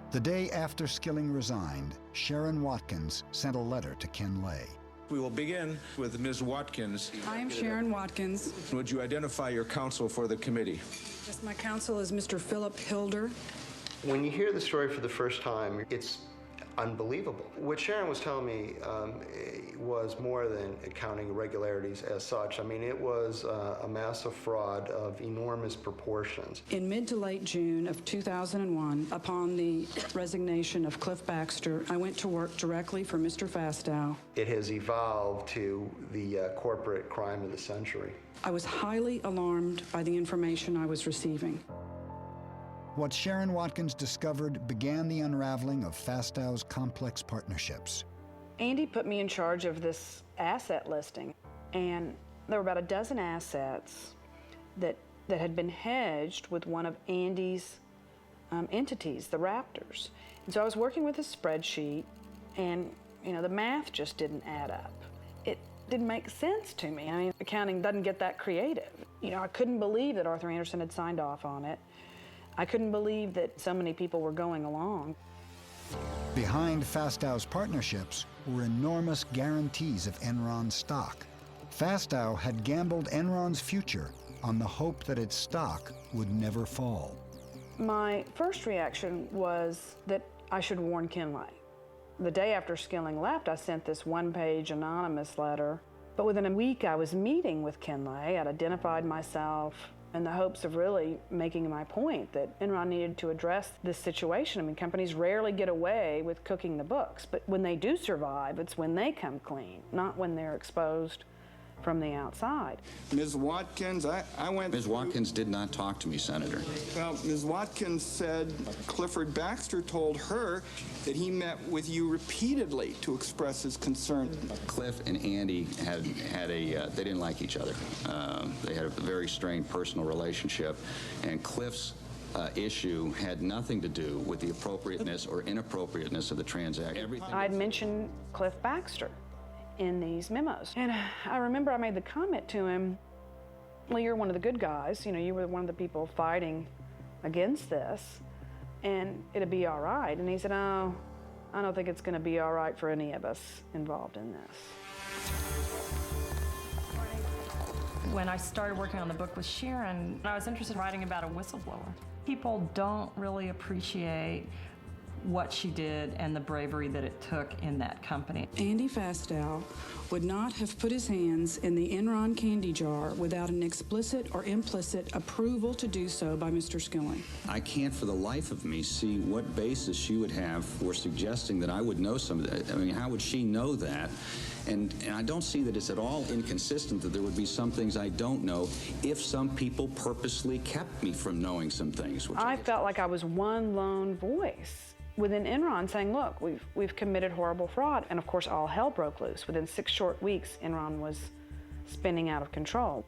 The day after Skilling resigned, Sharon Watkins sent a letter to Ken Lay. We will begin with Ms. Watkins. I am Sharon Watkins. Would you identify your counsel for the committee? Yes, my counsel is Mr. Philip Hilder. When you hear the story for the first time, it's unbelievable. What Sharon was telling me was more than accounting irregularities as such. I mean, it was a massive fraud of enormous proportions. In mid to late June of 2001, upon the resignation of Cliff Baxter, I went to work directly for Mr. Fastow. It has evolved to the corporate crime of the century. I was highly alarmed by the information I was receiving. What Sharon Watkins discovered began the unraveling of Fastow's complex partnerships. Andy put me in charge of this asset listing, and there were about a dozen assets that had been hedged with one of Andy's entities, the Raptors. And so I was working with a spreadsheet, and the math just didn't add up. It didn't make sense to me. I mean, accounting doesn't get that creative. I couldn't believe that Arthur Andersen had signed off on it. I couldn't believe that so many people were going along. Behind Fastow's partnerships were enormous guarantees of Enron stock. Fastow had gambled Enron's future on the hope that its stock would never fall. My first reaction was that I should warn Ken Lay. The day after Skilling left, I sent this one-page anonymous letter. But within a week, I was meeting with Ken Lay. I'd identified myself in the hopes of really making my point that Enron needed to address this situation. I mean, companies rarely get away with cooking the books, but when they do survive, it's when they come clean, not when they're exposed from the outside. Ms. Watkins, I went Ms. Watkins did not talk to me, Senator. Well, Ms. Watkins said Clifford Baxter told her that he met with you repeatedly to express his concern. Cliff and Andy they didn't like each other. They had a very strained personal relationship, and Cliff's issue had nothing to do with the appropriateness or inappropriateness of the transaction. I'd mentioned Cliff Baxter in these memos. And I remember I made the comment to him, well, you're one of the good guys. You were one of the people fighting against this, and it'd be all right. And he said, oh, I don't think it's going to be all right for any of us involved in this. When I started working on the book with Sharon, I was interested in writing about a whistleblower. People don't really appreciate what she did and the bravery that it took in that company. Andy Fastow would not have put his hands in the Enron candy jar without an explicit or implicit approval to do so by Mr. Skilling. I can't for the life of me see what basis she would have for suggesting that I would know some of that. I mean, how would she know that? And I don't see that it's at all inconsistent that there would be some things I don't know if some people purposely kept me from knowing some things. I felt like I was one lone voice within Enron saying, look, we've committed horrible fraud. And of course, all hell broke loose. Within 6 short weeks, Enron was spinning out of control.